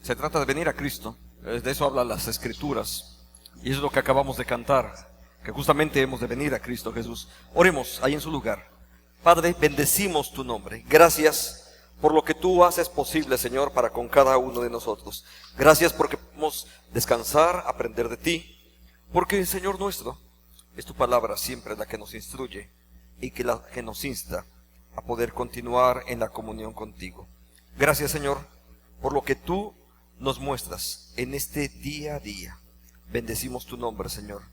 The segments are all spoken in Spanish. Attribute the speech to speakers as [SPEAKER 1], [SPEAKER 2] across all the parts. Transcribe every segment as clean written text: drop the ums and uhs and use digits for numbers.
[SPEAKER 1] Se trata de venir a Cristo. De eso hablan las Escrituras. Y eso es lo que acabamos de cantar, que justamente hemos de venir a Cristo Jesús. Oremos ahí en su lugar. Padre, bendecimos tu nombre. Gracias por lo que tú haces posible, Señor, para con cada uno de nosotros. Gracias porque podemos descansar, aprender de ti. Porque, Señor nuestro, es tu palabra siempre la que nos instruye y la que nos insta a poder continuar en la comunión contigo. Gracias, Señor, por lo que tú nos muestras en este día a día. Bendecimos tu nombre, Señor,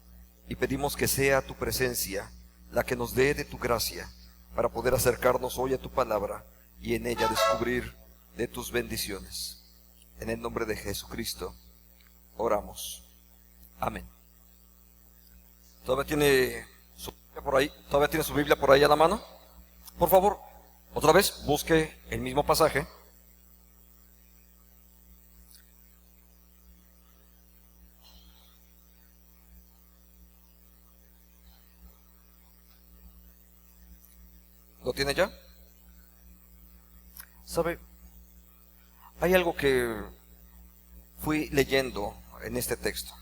[SPEAKER 1] y pedimos que sea tu presencia la que nos dé de tu gracia para poder acercarnos hoy a tu palabra y en ella descubrir de tus bendiciones. En el nombre de Jesucristo oramos. Amén. ¿Todavía tiene su Biblia por ahí? ¿Todavía tiene su Biblia por ahí a la mano? Por favor, otra vez busque el mismo pasaje. ¿Lo tiene ya? ¿Sabe? Hay algo que fui leyendo en este texto.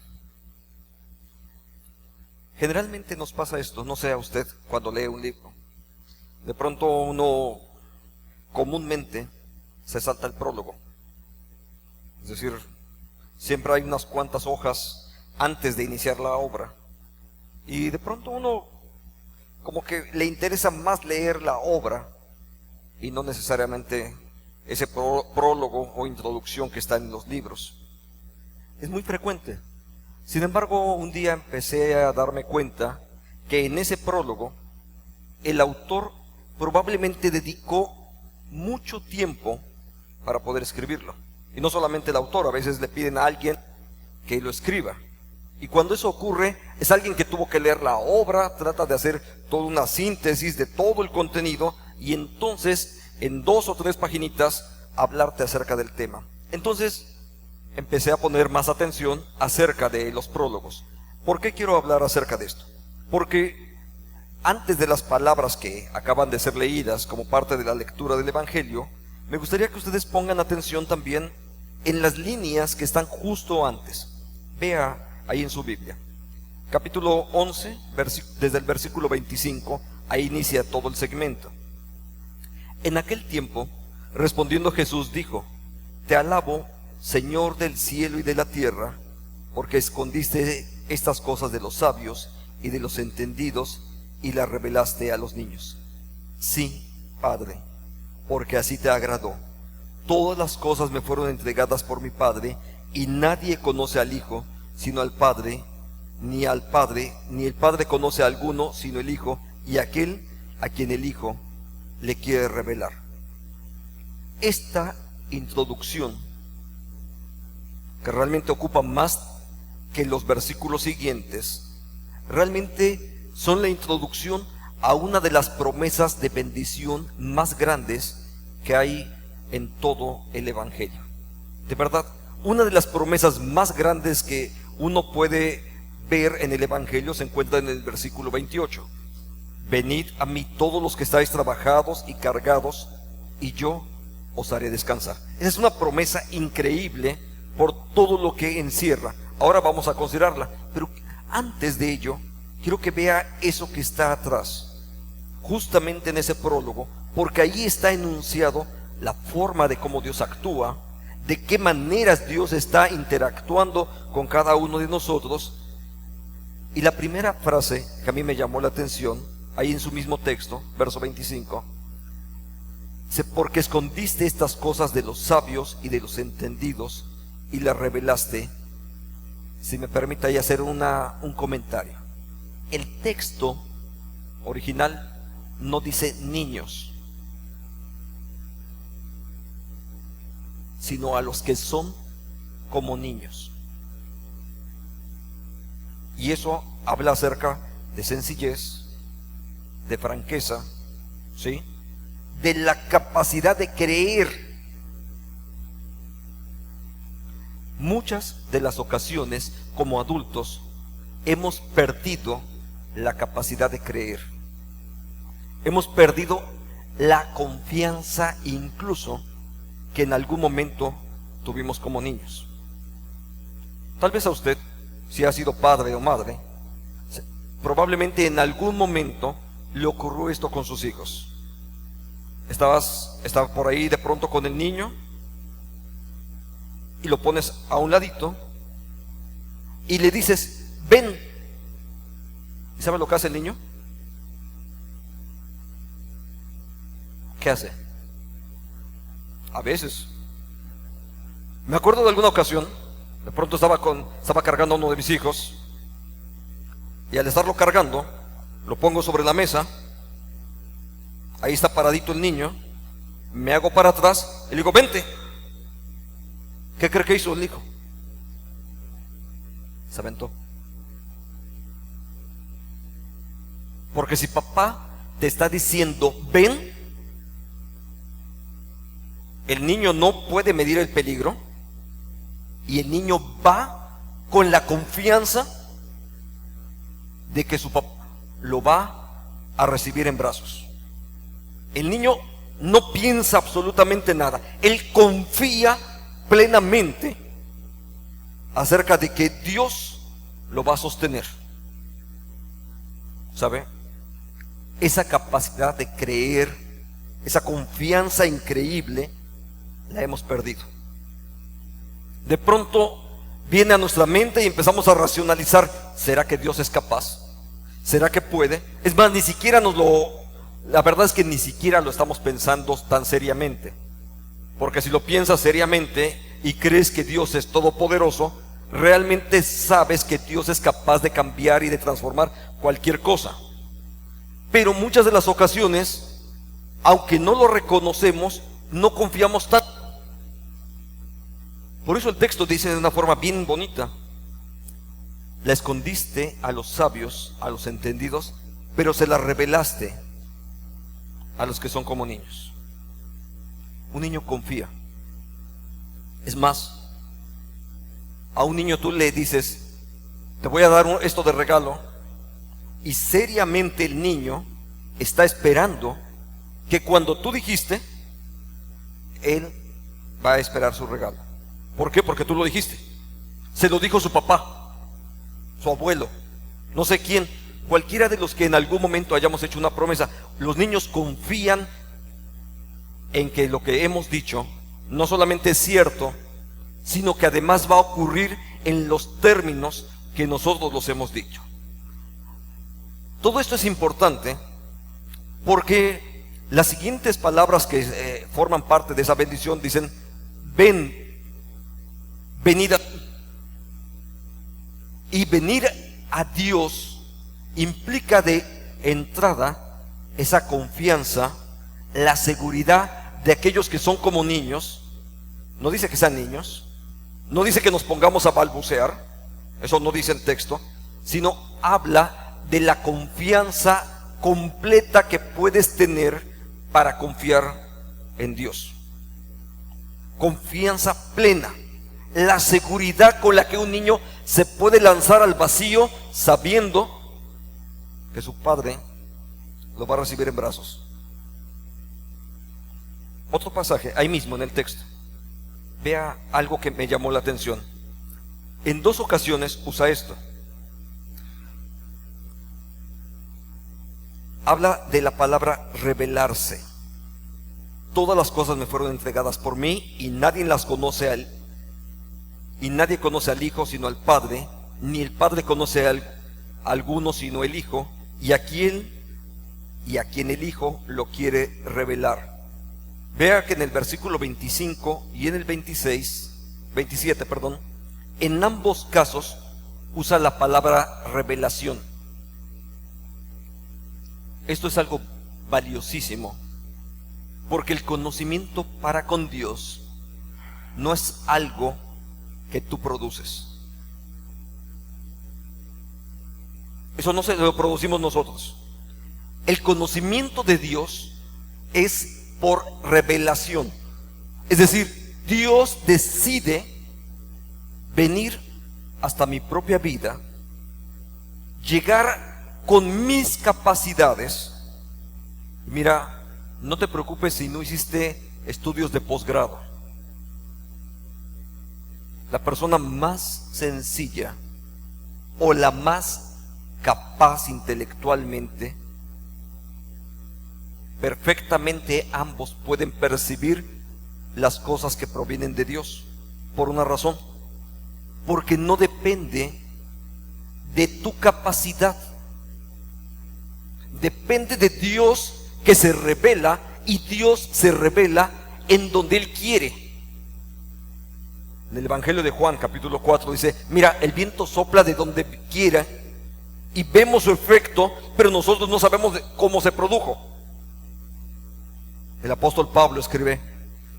[SPEAKER 1] Generalmente nos pasa esto, no sé a usted, cuando lee un libro. De pronto uno comúnmente se salta el prólogo. Es decir, siempre hay unas cuantas hojas antes de iniciar la obra. Y de pronto uno como que le interesa más leer la obra y no necesariamente ese prólogo o introducción que está en los libros. Es muy frecuente. Sin embargo, un día empecé a darme cuenta que en ese prólogo el autor probablemente dedicó mucho tiempo para poder escribirlo. Y no solamente el autor, a veces le piden a alguien que lo escriba. Y cuando eso ocurre, es alguien que tuvo que leer la obra, trata de hacer toda una síntesis de todo el contenido y entonces en 2 o 3 paginitas hablarte acerca del tema. Entonces empecé a poner más atención acerca de los prólogos. ¿Por qué quiero hablar acerca de esto? Porque antes de las palabras que acaban de ser leídas como parte de la lectura del Evangelio, me gustaría que ustedes pongan atención también en las líneas que están justo antes. Vea ahí en su Biblia, capítulo 11, desde el versículo 25, ahí inicia todo el segmento. En aquel tiempo, respondiendo Jesús dijo: Te alabo, Señor del cielo y de la tierra, porque escondiste estas cosas de los sabios y de los entendidos y las revelaste a los niños. Sí, Padre, porque así te agradó. Todas las cosas me fueron entregadas por mi Padre, y nadie conoce al Hijo sino al Padre, ni el Padre conoce a alguno sino el Hijo, y aquel a quien el Hijo le quiere revelar. Esta introducción, que realmente ocupa más que los versículos siguientes, realmente son la introducción a una de las promesas de bendición más grandes que hay en todo el Evangelio. De verdad, una de las promesas más grandes que uno puede ver en el Evangelio se encuentra en el versículo 28. Venid a mí todos los que estáis trabajados y cargados, y yo os haré descansar. Esa es una promesa increíble por todo lo que encierra. Ahora vamos a considerarla, pero antes de ello quiero que vea eso que está atrás, justamente en ese prólogo, porque ahí está enunciado la forma de cómo Dios actúa, de qué maneras Dios está interactuando con cada uno de nosotros. Y la primera frase que a mí me llamó la atención, ahí en su mismo texto, verso 25, dice: porque escondiste estas cosas de los sabios y de los entendidos y las revelaste. Si me permite ahí hacer un comentario. El texto original no dice niños, sino a los que son como niños. Y eso habla acerca de sencillez, de franqueza, ¿sí?, de la capacidad de creer. Muchas de las ocasiones, como adultos, hemos perdido la capacidad de creer. Hemos perdido la confianza incluso que en algún momento tuvimos como niños. Tal vez a usted, si ha sido padre o madre, probablemente en algún momento le ocurrió esto con sus hijos. Estaba por ahí de pronto con el niño y lo pones a un ladito y le dices, ven. ¿Y sabe lo que hace el niño? ¿Qué hace? A veces. Me acuerdo de alguna ocasión, de pronto estaba cargando a uno de mis hijos, y al estarlo cargando, lo pongo sobre la mesa, ahí está paradito el niño, me hago para atrás y le digo, vente. ¿Qué cree que hizo el hijo? Se aventó. Porque si papá te está diciendo, ven, el niño no puede medir el peligro y el niño va con la confianza de que su papá lo va a recibir en brazos. El niño no piensa absolutamente nada, él confía plenamente acerca de que Dios lo va a sostener. ¿Sabe? Esa capacidad de creer, esa confianza increíble, la hemos perdido. De pronto viene a nuestra mente y empezamos a racionalizar, ¿será que Dios es capaz? ¿Será que puede? Es más, la verdad es que ni siquiera lo estamos pensando tan seriamente. Porque si lo piensas seriamente y crees que Dios es todopoderoso, realmente sabes que Dios es capaz de cambiar y de transformar cualquier cosa. Pero muchas de las ocasiones, aunque no lo reconocemos, no confiamos tanto. Por eso el texto dice de una forma bien bonita, la escondiste a los sabios, a los entendidos, pero se la revelaste a los que son como niños. Un niño confía. Es más, a un niño tú le dices, te voy a dar esto de regalo, y seriamente el niño está esperando que cuando tú dijiste, él va a esperar su regalo. ¿Por qué? Porque tú lo dijiste. Se lo dijo su papá, su abuelo, no sé quién, cualquiera de los que en algún momento hayamos hecho una promesa. Los niños confían en que lo que hemos dicho no solamente es cierto, sino que además va a ocurrir en los términos que nosotros los hemos dicho. Todo esto es importante porque las siguientes palabras que forman parte de esa bendición dicen, venid a mí. Y venir a Dios implica de entrada esa confianza, la seguridad de aquellos que son como niños. No dice que sean niños, no dice que nos pongamos a balbucear, eso no dice el texto, sino habla de la confianza completa que puedes tener para confiar en Dios. Confianza plena, la seguridad con la que un niño se puede lanzar al vacío sabiendo que su padre lo va a recibir en brazos. Otro pasaje, ahí mismo en el texto, vea algo que me llamó la atención. En 2 ocasiones usa esto. Habla de la palabra revelarse. Todas las cosas me fueron entregadas por mí y nadie las conoce a él. Y nadie conoce al Hijo sino al Padre, ni el Padre conoce a alguno sino el Hijo, y a quien el Hijo lo quiere revelar. Vea que en el versículo 25 y en el 27, en ambos casos usa la palabra revelación. Esto es algo valiosísimo, porque el conocimiento para con Dios no es algo que tú produces. Eso no se lo producimos nosotros. El conocimiento de Dios es por revelación. Es decir, Dios decide venir hasta mi propia vida, llegar con mis capacidades. Mira, no te preocupes si no hiciste estudios de posgrado. la persona más sencilla o la más capaz intelectualmente, perfectamente ambos pueden percibir las cosas que provienen de Dios. Por una razón: porque no depende de tu capacidad, depende de Dios, que se revela, y Dios se revela en donde Él quiere. En el Evangelio de Juan, capítulo 4, dice: mira, el viento sopla de donde quiera y vemos su efecto, pero nosotros no sabemos cómo se produjo. El apóstol Pablo escribe: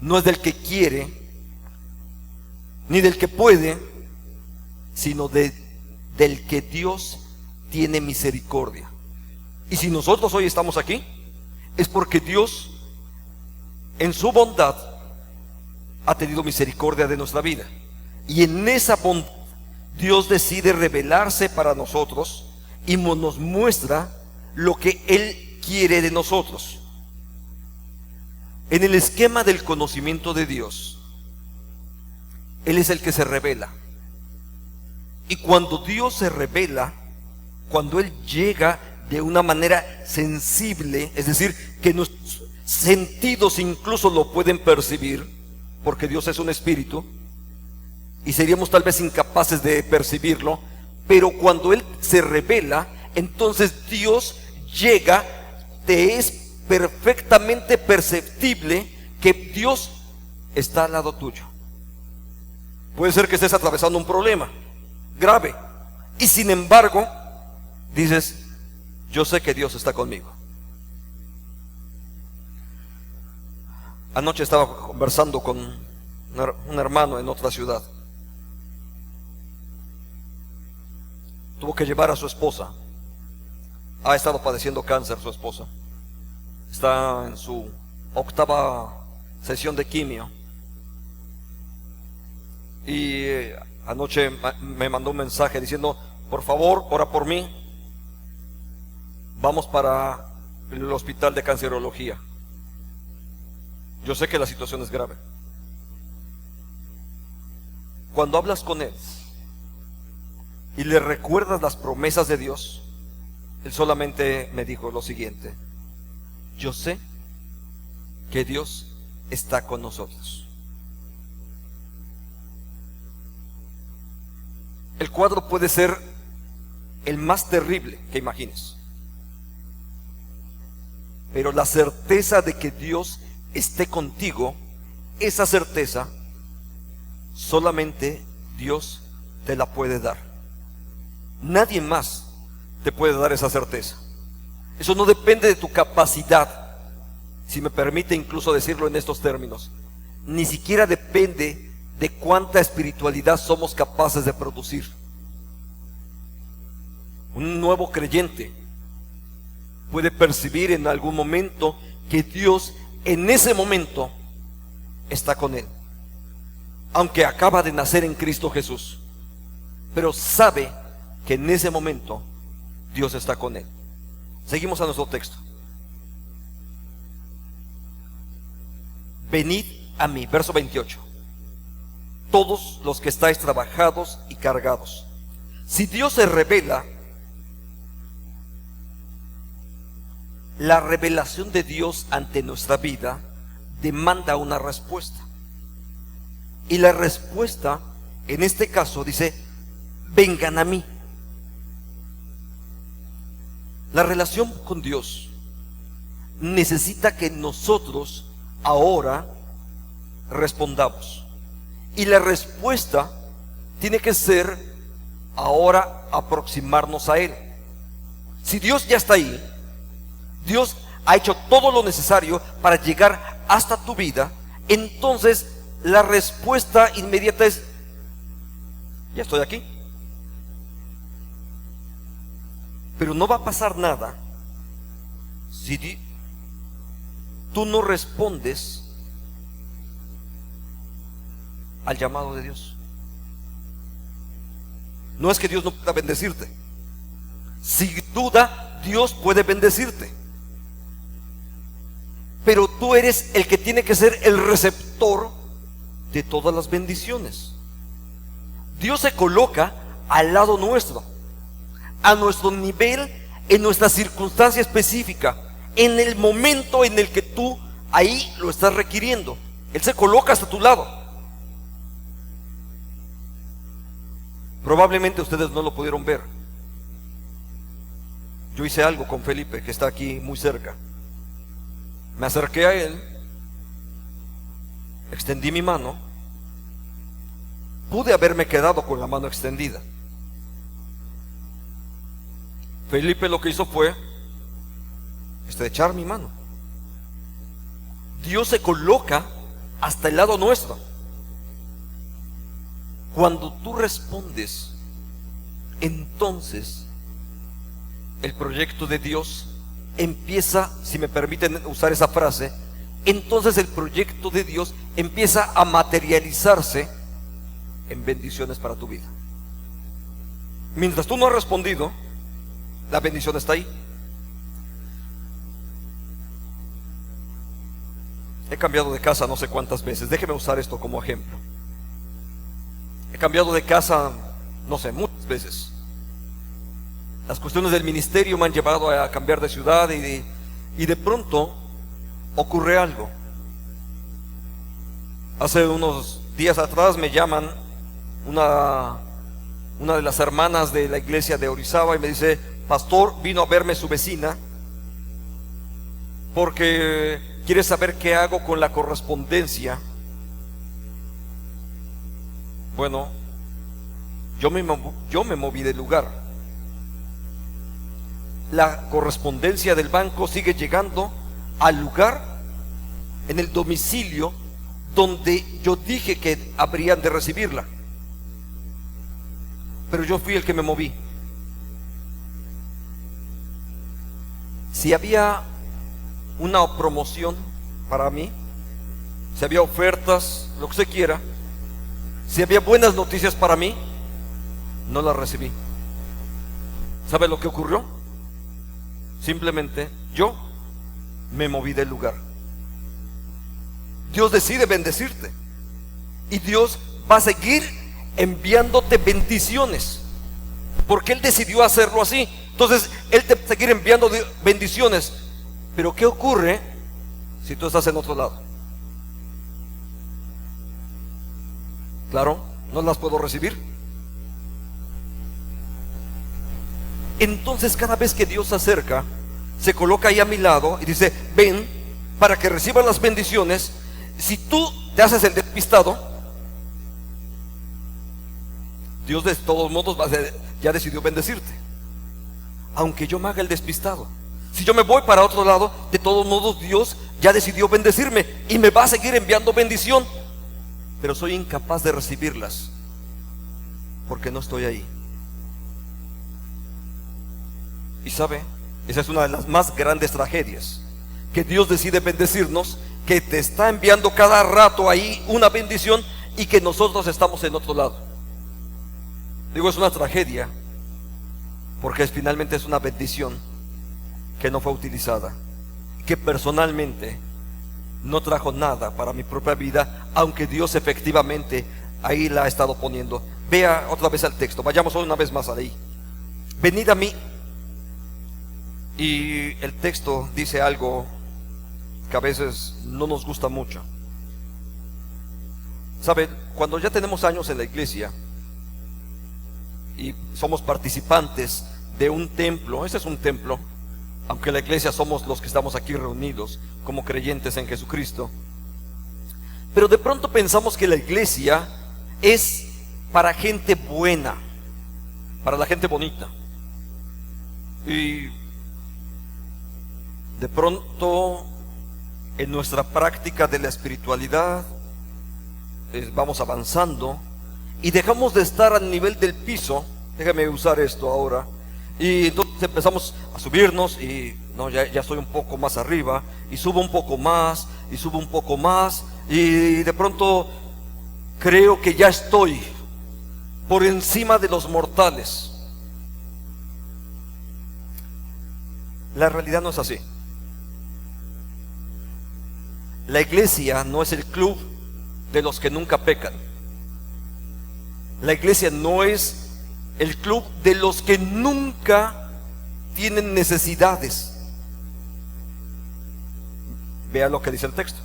[SPEAKER 1] no es del que quiere ni del que puede, sino del que Dios tiene misericordia. Y si nosotros hoy estamos aquí, es porque Dios, en su bondad, ha tenido misericordia de nuestra vida. Y en esa bondad, Dios decide revelarse para nosotros y nos muestra lo que Él quiere de nosotros. En el esquema del conocimiento de Dios, Él es el que se revela. Y cuando Dios se revela, cuando Él llega de una manera sensible, es decir, que nuestros sentidos incluso lo pueden percibir, porque Dios es un espíritu y seríamos tal vez incapaces de percibirlo, pero cuando Él se revela, entonces Dios llega, te es perfectamente perceptible que Dios está al lado tuyo. Puede ser que estés atravesando un problema grave y sin embargo dices: yo sé que Dios está conmigo. Anoche estaba conversando con un hermano en otra ciudad. Tuvo que llevar a su esposa. Ha estado padeciendo cáncer su esposa. Está en su 8ª sesión de quimio. Y anoche me mandó un mensaje diciendo: por favor, ora por mí. Vamos para el hospital de cancerología. Yo sé que la situación es grave. Cuando hablas con Él y le recuerdas las promesas de Dios, Él solamente me dijo lo siguiente: yo sé que Dios está con nosotros. El cuadro puede ser el más terrible que imagines, pero la certeza de que Dios esté contigo, esa certeza solamente Dios te la puede dar. Nadie más te puede dar esa certeza. Eso no depende de tu capacidad, si me permite incluso decirlo en estos términos. Ni siquiera depende de cuánta espiritualidad somos capaces de producir. Un nuevo creyente puede percibir en algún momento que Dios en ese momento está con él, aunque acaba de nacer en Cristo Jesús, pero sabe que en ese momento Dios está con él. Seguimos a nuestro texto. Venid a mí, verso 28, todos los que estáis trabajados y cargados. Si Dios se revela, la revelación de Dios ante nuestra vida demanda una respuesta. Y la respuesta, en este caso, dice: vengan a mí. La relación con Dios necesita que nosotros ahora respondamos. Y la respuesta tiene que ser ahora aproximarnos a Él. Si Dios ya está ahí, Dios ha hecho todo lo necesario para llegar hasta tu vida, entonces la respuesta inmediata es: ya estoy aquí. Pero no va a pasar nada si tú no respondes al llamado de Dios. No es que Dios no pueda bendecirte. Sin duda, Dios puede bendecirte, pero tú eres el que tiene que ser el receptor de todas las bendiciones. Dios se coloca al lado nuestro, a nuestro nivel, en nuestra circunstancia específica, en el momento en el que tú ahí lo estás requiriendo. Él se coloca hasta tu lado. Probablemente ustedes no lo pudieron ver. Yo hice algo con Felipe, que está aquí muy cerca. Me acerqué a él, extendí mi mano. Pude haberme quedado con la mano extendida. Felipe lo que hizo fue estrechar mi mano. Dios se coloca hasta el lado nuestro. Cuando tú respondes, entonces el proyecto de Dios empieza, si me permiten usar esa frase, entonces el proyecto de Dios empieza a materializarse en bendiciones para tu vida. Mientras tú no has respondido, la bendición está ahí. He cambiado de casa no sé cuántas veces. Déjeme usar esto como ejemplo. He cambiado de casa, no sé, muchas veces. Las cuestiones del ministerio me han llevado a cambiar de ciudad y de pronto ocurre algo. Hace unos días atrás me llaman una de las hermanas de la iglesia de Orizaba y me dice: pastor, vino a verme su vecina porque quiere saber qué hago con la correspondencia. Bueno, yo me moví del lugar. La correspondencia del banco sigue llegando al lugar, en el domicilio donde yo dije que habrían de recibirla. Pero yo fui el que me moví. Si había una promoción para mí, si había ofertas, lo que se quiera, si había buenas noticias para mí, no las recibí. ¿Sabe lo que ocurrió? Simplemente yo me moví del lugar. Dios decide bendecirte y Dios va a seguir enviándote bendiciones, porque Él decidió hacerlo así. Entonces Él te va a seguir enviando bendiciones. Pero ¿qué ocurre si tú estás en otro lado? Claro, no las puedo recibir. Entonces cada vez que Dios se acerca, se coloca ahí a mi lado y dice: ven para que reciban las bendiciones. Si tú te haces el despistado, Dios de todos modos ya decidió bendecirte, aunque yo me haga el despistado. Si yo me voy para otro lado, de todos modos Dios ya decidió bendecirme y me va a seguir enviando bendición, pero soy incapaz de recibirlas porque no estoy ahí. Y sabe, esa es una de las más grandes tragedias, que Dios decide bendecirnos, que te está enviando cada rato ahí una bendición y que nosotros estamos en otro lado. Digo, es una tragedia porque finalmente es una bendición que no fue utilizada, que personalmente no trajo nada para mi propia vida, aunque Dios efectivamente ahí la ha estado poniendo. Vea otra vez al texto, vayamos una vez más ahí. Venid a mí. Y el texto dice algo que a veces no nos gusta mucho. ¿Saben? Cuando ya tenemos años en la iglesia y somos participantes de un templo, este es un templo, aunque la iglesia somos los que estamos aquí reunidos como creyentes en Jesucristo, pero de pronto pensamos que la iglesia es para gente buena, para la gente bonita, y de pronto en nuestra práctica de la espiritualidad vamos avanzando y dejamos de estar al nivel del piso. Déjame usar esto ahora. Y entonces empezamos a subirnos y no, ya estoy un poco más arriba, y subo un poco más, y subo un poco más, y de pronto creo que ya estoy por encima de los mortales. La realidad no es así. La iglesia no es el club de los que nunca pecan. La iglesia no es el club de los que nunca tienen necesidades. Vea lo que dice el texto.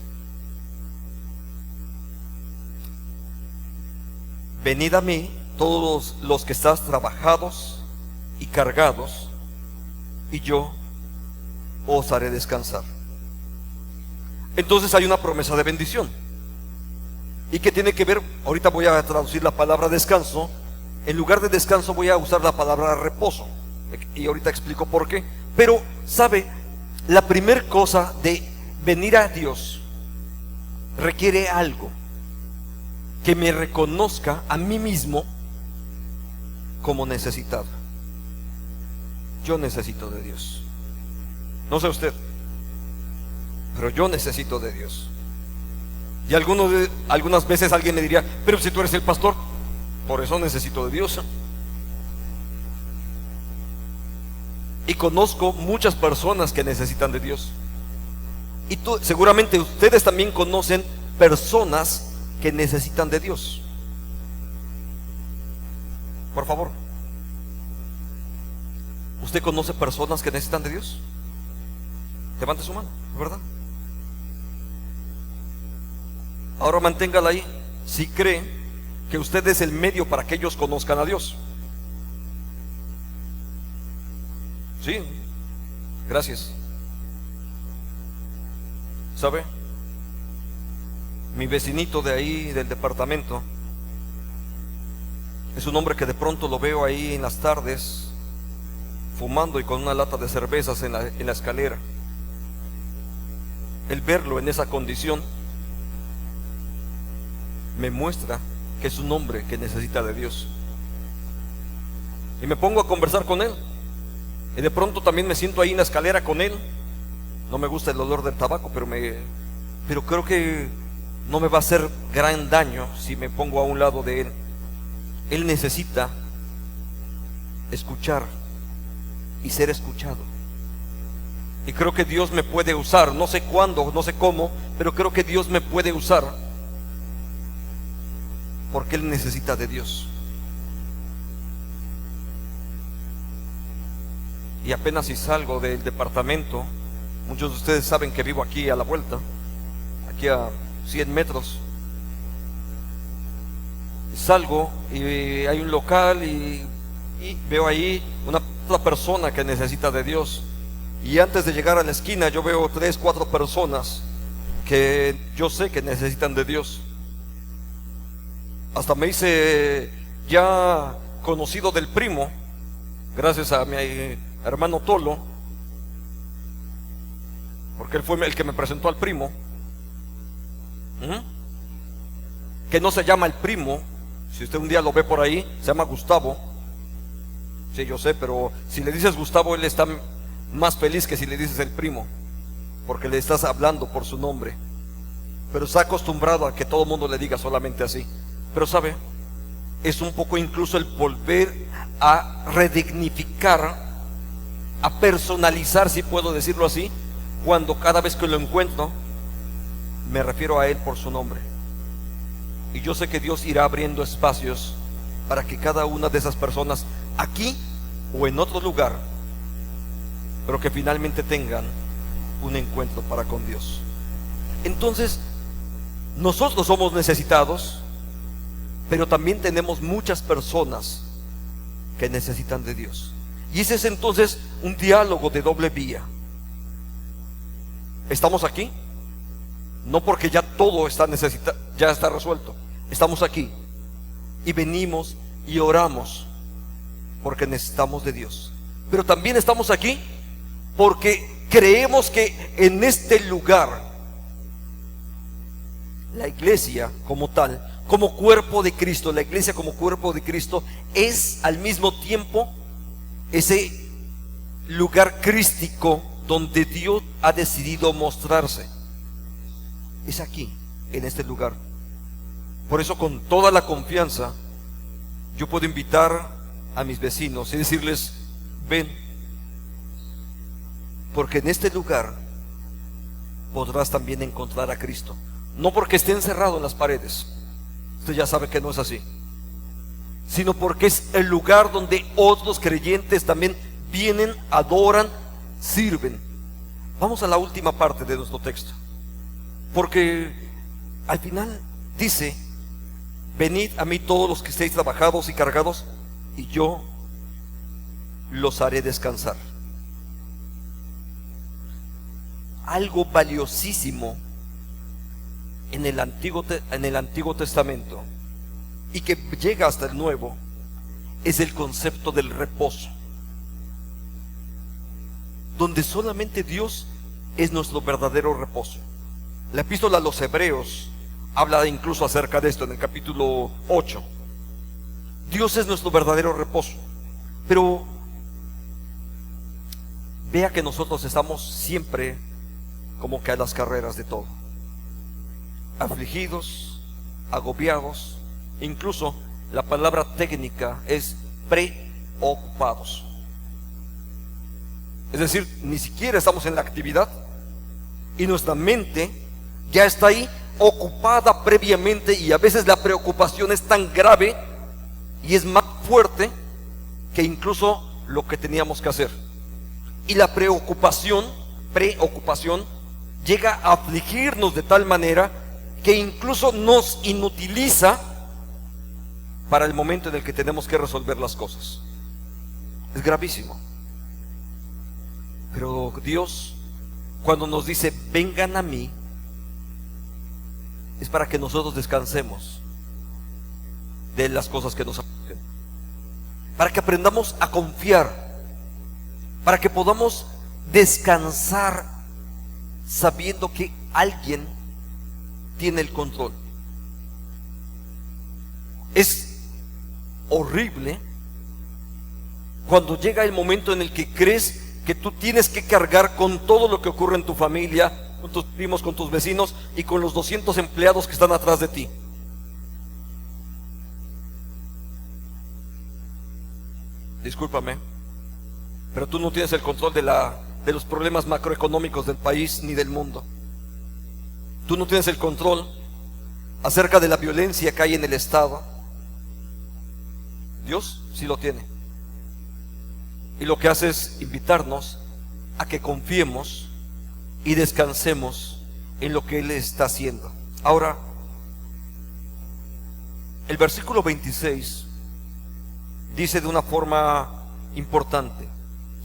[SPEAKER 1] Venid a mí todos los que estáis trabajados y cargados, y yo os haré descansar. Entonces hay una promesa de bendición. ¿Y qué tiene que ver? Ahorita voy a traducir la palabra descanso. En lugar de descanso voy a usar la palabra reposo, y ahorita explico por qué. Pero, ¿sabe? La primera cosa de venir a Dios requiere algo: que me reconozca a mí mismo como necesitado. Yo necesito de Dios. No sé usted, pero yo necesito de Dios. Y algunas veces alguien me diría: pero si tú eres el pastor, por eso necesito de Dios. Y conozco muchas personas que necesitan de Dios. Y seguramente ustedes también conocen personas que necesitan de Dios. Por favor, ¿usted conoce personas que necesitan de Dios? Levante su mano, ¿verdad? Ahora manténgala ahí. Si cree que usted es el medio para que ellos conozcan a Dios. Sí, gracias. ¿Sabe? Mi vecinito de ahí, del departamento, es un hombre que de pronto lo veo ahí en las tardes fumando y con una lata de cervezas en la escalera. El verlo en esa condición me muestra que es un hombre que necesita de Dios. Y me pongo a conversar con él, y de pronto también me siento ahí en la escalera con él. No me gusta el olor del tabaco, pero creo que no me va a hacer gran daño si me pongo a un lado de él. Él necesita escuchar y ser escuchado. Y creo que Dios me puede usar, no sé cuándo, no sé cómo, pero creo que Dios me puede usar, porque él necesita de Dios. Y apenas si salgo del departamento, muchos de ustedes saben que vivo aquí a la vuelta, aquí a 100 metros. Salgo y hay un local y veo ahí otra persona que necesita de Dios. Y antes de llegar a la esquina yo veo 3, 4 personas que yo sé que necesitan de Dios. Hasta me hice ya conocido del primo, gracias a mi hermano Tolo, porque él fue el que me presentó al primo. Que no se llama el primo. Si usted un día lo ve por ahí, se llama Gustavo. Sí, yo sé, pero si le dices Gustavo, él está más feliz que si le dices el primo, porque le estás hablando por su nombre. Pero está acostumbrado a que todo el mundo le diga solamente así. Pero sabe, es un poco incluso el volver a redignificar, a personalizar, si puedo decirlo así, cuando cada vez que lo encuentro me refiero a él por su nombre. Y yo sé que Dios irá abriendo espacios para que cada una de esas personas, aquí o en otro lugar, pero que finalmente tengan un encuentro para con Dios. Entonces, nosotros somos necesitados, pero también tenemos muchas personas que necesitan de Dios. Y ese es entonces un diálogo de doble vía. Estamos aquí no porque ya todo ya está resuelto. Estamos aquí y venimos y oramos porque necesitamos de Dios. Pero también estamos aquí porque creemos que en este lugar la iglesia como tal, como cuerpo de Cristo, la iglesia como cuerpo de Cristo es al mismo tiempo ese lugar crístico donde Dios ha decidido mostrarse. Es aquí, en este lugar. Por eso, con toda la confianza, yo puedo invitar a mis vecinos y decirles: ven, porque en este lugar podrás también encontrar a Cristo. No porque esté encerrado en las paredes, usted ya sabe que no es así, sino porque es el lugar donde otros creyentes también vienen, adoran, sirven. Vamos a la última parte de nuestro texto, porque al final dice: venid a mí todos los que estéis trabajados y cargados, y yo los haré descansar. Algo valiosísimo en el Antiguo Testamento y que llega hasta el Nuevo es el concepto del reposo, donde solamente Dios es nuestro verdadero reposo. La epístola a los Hebreos habla incluso acerca de esto en el capítulo 8. Dios es nuestro verdadero reposo. Pero vea que nosotros estamos siempre como que a las carreras de todo, afligidos, agobiados. Incluso la palabra técnica es preocupados. Es decir, ni siquiera estamos en la actividad y nuestra mente ya está ahí ocupada previamente, y a veces la preocupación es tan grave y es más fuerte que incluso lo que teníamos que hacer. Y la preocupación llega a afligirnos de tal manera que incluso nos inutiliza para el momento en el que tenemos que resolver las cosas. Es gravísimo. Pero Dios, cuando nos dice vengan a mí, es para que nosotros descansemos de las cosas que nos afligen, para que aprendamos a confiar, para que podamos descansar sabiendo que alguien tiene el control. Es horrible cuando llega el momento en el que crees que tú tienes que cargar con todo lo que ocurre en tu familia, con tus primos, con tus vecinos y con los 200 empleados que están atrás de ti. Discúlpame, pero tú no tienes el control de los problemas macroeconómicos del país ni del mundo. Tú no tienes el control acerca de la violencia que hay en el Estado. Dios sí lo tiene. Y lo que hace es invitarnos a que confiemos y descansemos en lo que Él está haciendo. Ahora, el versículo 26 dice de una forma importante,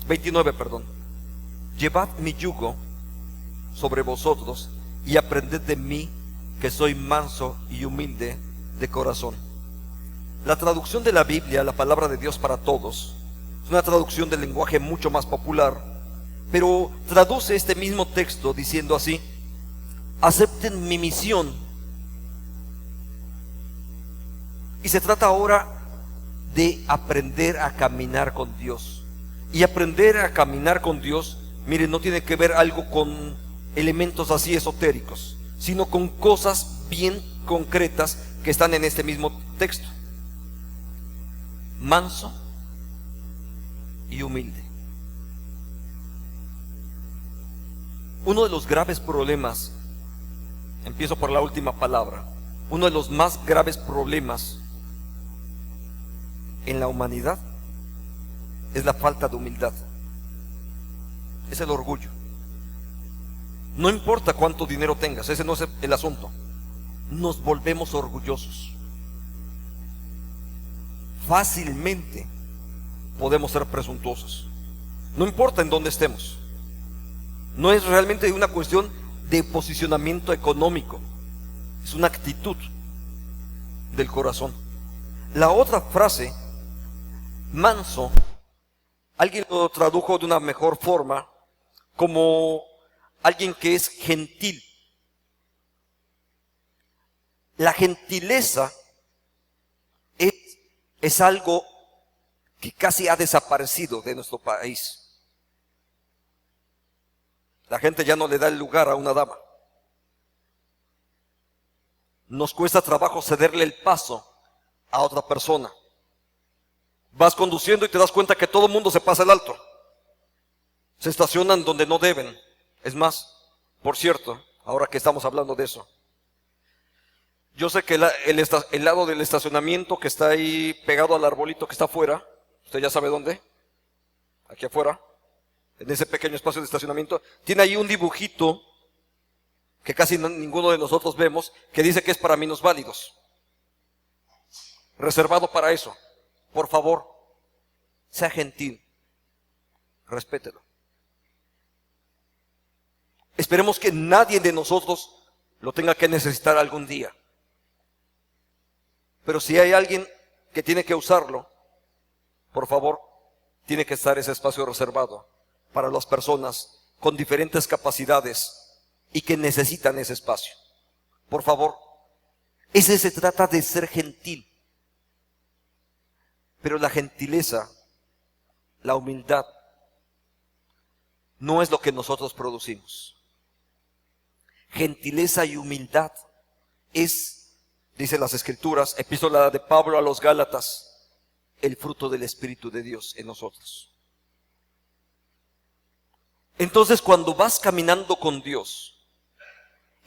[SPEAKER 1] 29, perdón: llevad mi yugo sobre vosotros y aprended de mí, que soy manso y humilde de corazón. La traducción de la Biblia, la palabra de Dios para todos, es una traducción del lenguaje mucho más popular, pero traduce este mismo texto diciendo así: acepten mi misión. Y se trata ahora de aprender a caminar con Dios. Y aprender a caminar con Dios, miren, no tiene que ver algo con elementos así esotéricos, sino con cosas bien concretas que están en este mismo texto: manso y humilde. Uno de los graves problemas, empiezo por la última palabra, uno de los más graves problemas en la humanidad es la falta de humildad, es el orgullo. No importa cuánto dinero tengas, ese no es el asunto. Nos volvemos orgullosos. Fácilmente podemos ser presuntuosos. No importa en dónde estemos. No es realmente una cuestión de posicionamiento económico, es una actitud del corazón. La otra frase, manso, alguien lo tradujo de una mejor forma como alguien que es gentil. La gentileza es algo que casi ha desaparecido de nuestro país. La gente ya no le da el lugar a una dama. Nos cuesta trabajo cederle el paso a otra persona. Vas conduciendo y te das cuenta que todo el mundo se pasa el alto. Se estacionan donde no deben. Es más, por cierto, ahora que estamos hablando de eso, Yo sé que el lado del estacionamiento que está ahí pegado al arbolito que está afuera, usted ya sabe dónde, aquí afuera, en ese pequeño espacio de estacionamiento, tiene ahí un dibujito que casi ninguno de nosotros vemos, que dice que es para minusválidos, reservado para eso. Por favor, sea gentil, respételo. Esperemos que nadie de nosotros lo tenga que necesitar algún día. Pero si hay alguien que tiene que usarlo, por favor, tiene que estar ese espacio reservado para las personas con diferentes capacidades y que necesitan ese espacio. Por favor, ese se trata de ser gentil. Pero la gentileza, la humildad, no es lo que nosotros producimos. Gentileza y humildad es, dice las Escrituras, epístola de Pablo a los Gálatas, el fruto del Espíritu de Dios en nosotros. Entonces, cuando vas caminando con Dios,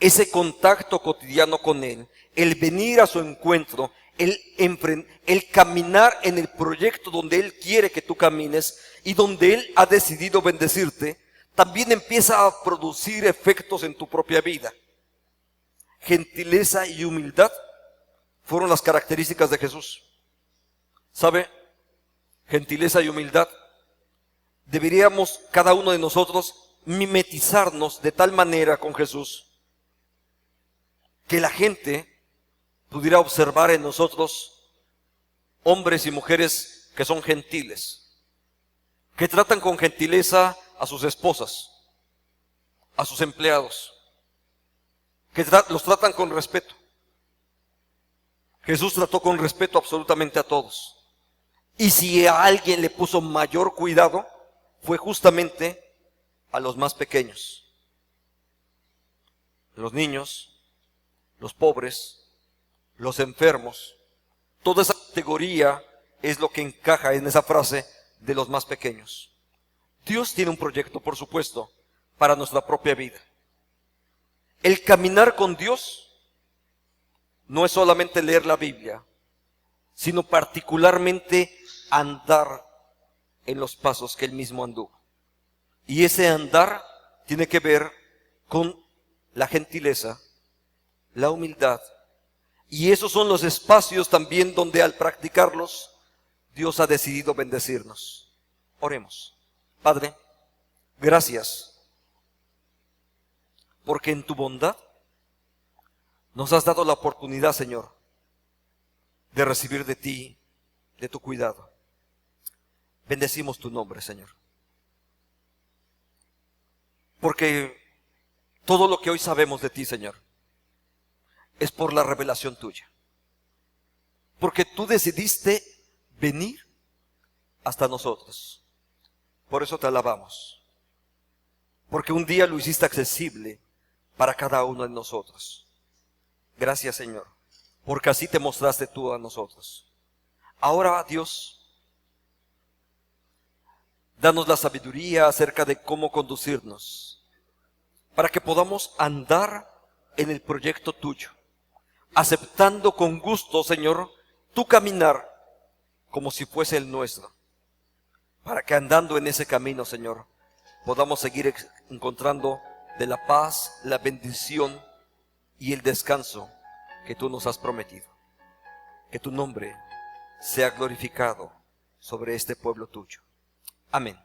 [SPEAKER 1] ese contacto cotidiano con Él, el venir a su encuentro, el caminar en el proyecto donde Él quiere que tú camines y donde Él ha decidido bendecirte, también empieza a producir efectos en tu propia vida. Gentileza y humildad fueron las características de Jesús. ¿Sabe? Gentileza y humildad. Deberíamos cada uno de nosotros mimetizarnos de tal manera con Jesús que la gente pudiera observar en nosotros hombres y mujeres que son gentiles, que tratan con gentileza a sus esposas, a sus empleados, que los tratan con respeto. Jesús trató con respeto absolutamente a todos. Y si a alguien le puso mayor cuidado, fue justamente a los más pequeños, los niños, los pobres, los enfermos. Toda esa categoría es lo que encaja en esa frase de los más pequeños. Dios tiene un proyecto, por supuesto, para nuestra propia vida. El caminar con Dios no es solamente leer la Biblia, sino particularmente andar en los pasos que Él mismo anduvo. Y ese andar tiene que ver con la gentileza, la humildad. Y esos son los espacios también donde al practicarlos, Dios ha decidido bendecirnos. Oremos. Padre, gracias, porque en tu bondad nos has dado la oportunidad, Señor, de recibir de ti, de tu cuidado. Bendecimos tu nombre, Señor. Porque todo lo que hoy sabemos de ti, Señor, es por la revelación tuya. Porque tú decidiste venir hasta nosotros. Por eso te alabamos. Porque un día lo hiciste accesible para cada uno de nosotros. Gracias, Señor, porque así te mostraste tú a nosotros. Ahora, Dios, danos la sabiduría acerca de cómo conducirnos, para que podamos andar en el proyecto tuyo, aceptando con gusto, Señor, tu caminar como si fuese el nuestro, para que andando en ese camino, Señor, podamos seguir encontrando de la paz, la bendición y el descanso que tú nos has prometido. Que tu nombre sea glorificado sobre este pueblo tuyo. Amén.